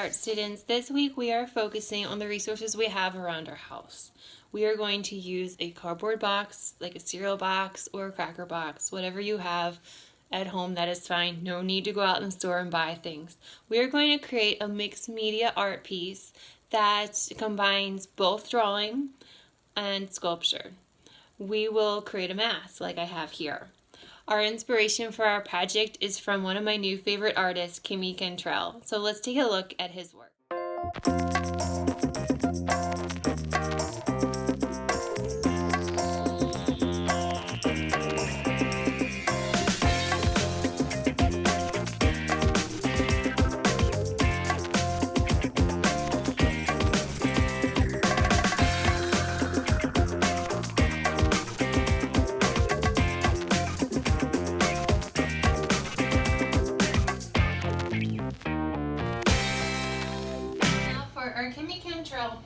art students, this week we are focusing on the resources we have around our house. We are going to use a cardboard box, like a cereal box or a cracker box, whatever you have at home, that is fine. No need to go out in the store and buy things. We are going to create a mixed media art piece that combines both drawing and sculpture. We will create a mask like I have here. Our inspiration for our project is from one of my new favorite artists, Kimmy Cantrell. So let's take a look at his work. Our Kimmy Cantrell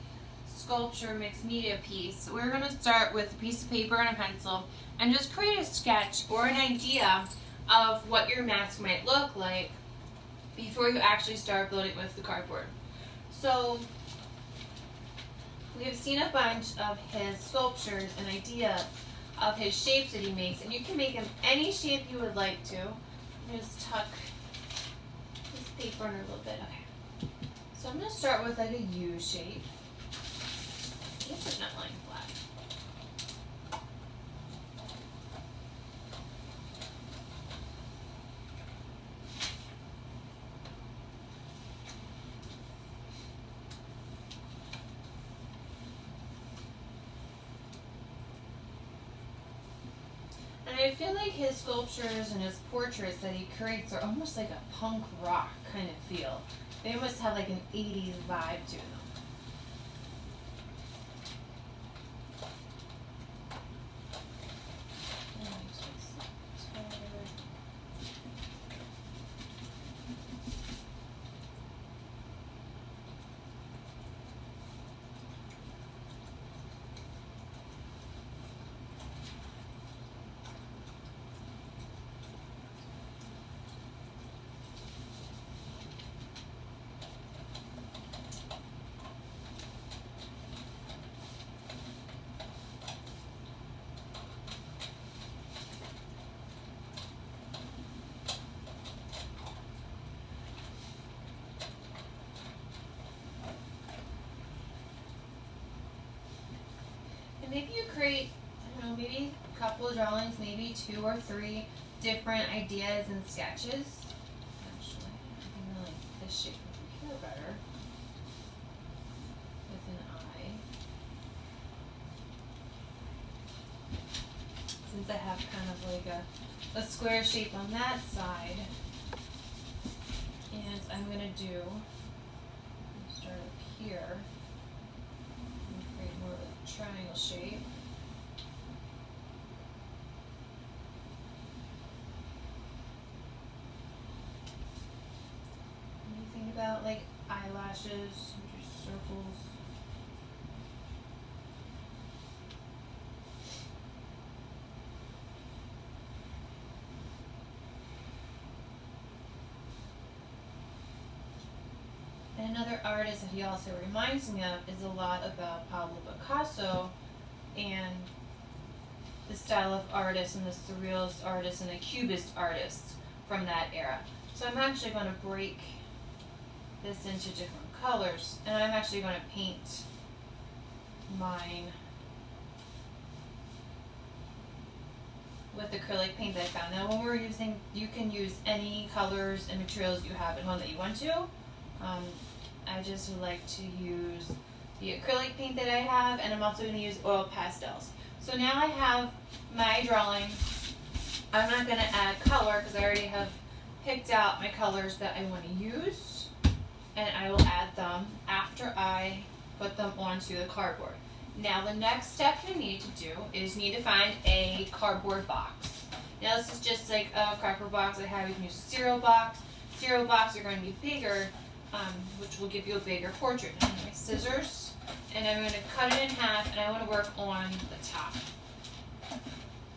sculpture mixed media piece, we're going to start with a piece of paper and a pencil and just create a sketch or an idea of what your mask might look like before you actually start building with the cardboard. So we have seen a bunch of his sculptures and ideas of his shapes that he makes, and you can make him any shape you would like to. Just tuck this paper in a little bit. Okay. So I'm going to start with like a U shape. I guess it's not lying flat. And I feel like his sculptures and his portraits that he creates are almost like a punk rock kind of feel. They almost have like an 80s vibe to them. And maybe you create, I don't know, maybe a couple of drawings, maybe 2 or 3 different ideas and sketches. Actually, I really like this shape over here better, with an eye. Since I have kind of like a square shape on that side. And I'm going to start up here. More of a triangle shape. Anything about like eyelashes, just circles. And another artist that he also reminds me of is a lot about Pablo Picasso and the style of artist and the surrealist artist and the cubist artist from that era. So I'm actually going to break this into different colors, and I'm actually going to paint mine with acrylic paint that I found. Now when we're using, you can use any colors and materials you have at home that you want to. I just would like to use the acrylic paint that I have, and I'm also going to use oil pastels. So now I have my drawing. I'm not going to add color because I already have picked out my colors that I want to use, and I will add them after I put them onto the cardboard. Now the next step you need to do is you need to find a cardboard box. Now this is just like a cracker box I have. You can use a cereal box. Cereal boxes are going to be bigger, which will give you a bigger portrait. I have my scissors, and I'm going to cut it in half, and I want to work on the top.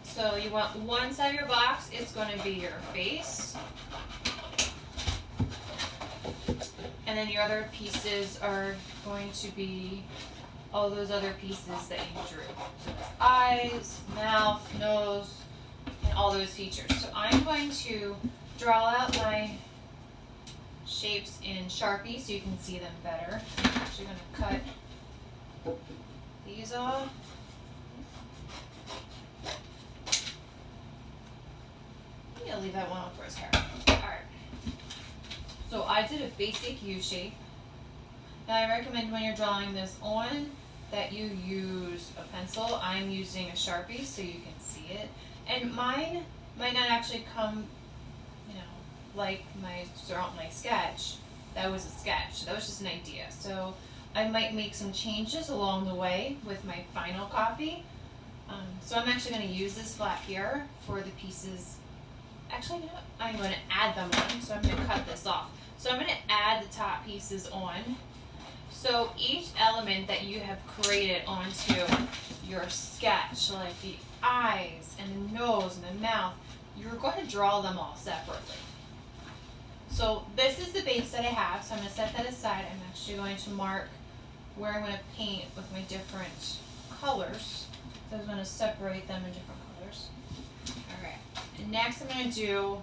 So you want one side of your box, it's going to be your face. And And then your other pieces are going to be all those other pieces that you drew. So it's eyes, mouth, nose, and all those features. So I'm going to draw out my shapes in Sharpie so you can see them better. I'm actually going to cut these off. I'm going to leave that one on for his hair. Alright. So I did a basic U shape. Now I recommend when you're drawing this on that you use a pencil. I'm using a Sharpie so you can see it. And mine might not actually come, you know, like my sketch. That was a sketch. That was just an idea. So I might make some changes along the way with my final copy. So I'm actually going to use this flap here for the pieces. Actually, no, I'm going to add them on. So I'm going to cut this off. So I'm going to add the top pieces on. So each element that you have created onto your sketch, like the eyes and the nose and the mouth, you're going to draw them all separately. So this is the base that I have, so I'm going to set that aside. I'm actually going to mark where I'm going to paint with my different colors. So I'm going to separate them in different colors. Alright, and next I'm going to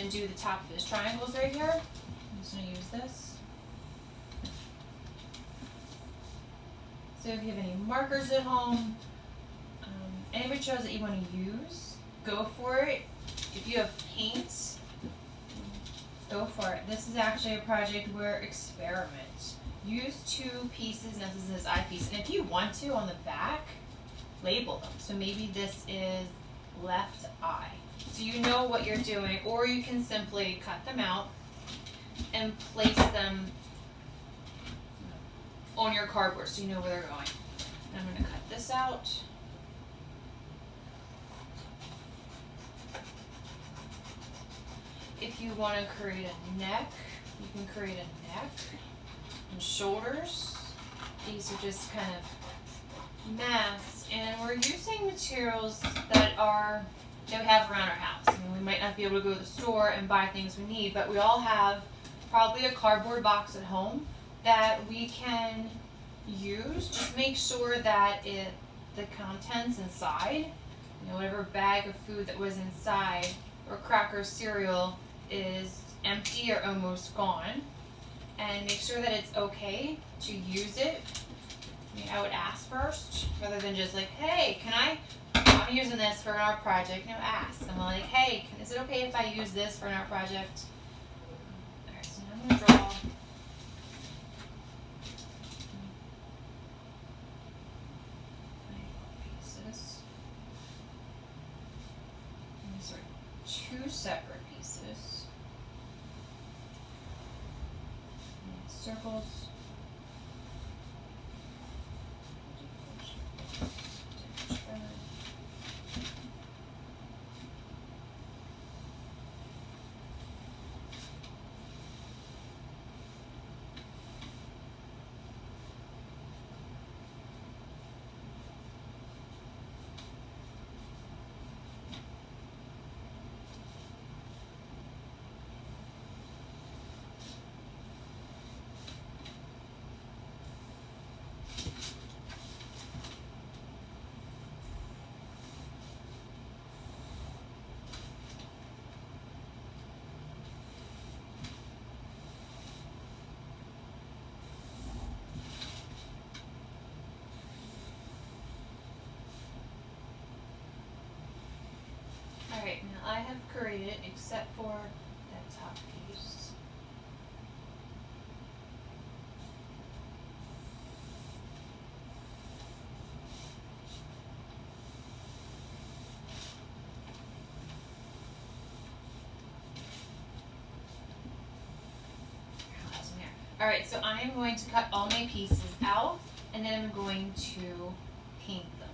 do the top of his triangles right here. I'm just going to use this. So if you have any markers at home, any materials that you want to use, go for it. If you have paint, go for it. This is actually a project where experiment. Use 2 pieces, and this is his eyepiece. And if you want to, on the back, label them. So maybe this is left eye. So you know what you're doing, or you can simply cut them out and place them on your cardboard so you know where they're going. And I'm going to cut this out. If you want to create a neck, you can create a neck and shoulders. These are just kind of masks, and we're using materials that we have around our house. I mean, we might not be able to go to the store and buy things we need, but we all have probably a cardboard box at home that we can use. Just make sure that the contents inside, you know, whatever bag of food that was inside, or cracker cereal, is empty or almost gone, and make sure that it's okay to use it. I mean, I would ask first, rather than just like, hey, I'm using this for an art project. No, ask. I'm like, hey, is it okay if I use this for an art project? Alright, so now I'm going to draw pieces. And these are 2 separate pieces. And circles. Alright, now I have created, except for that top piece. Alright, so I am going to cut all my pieces out, and then I'm going to paint them.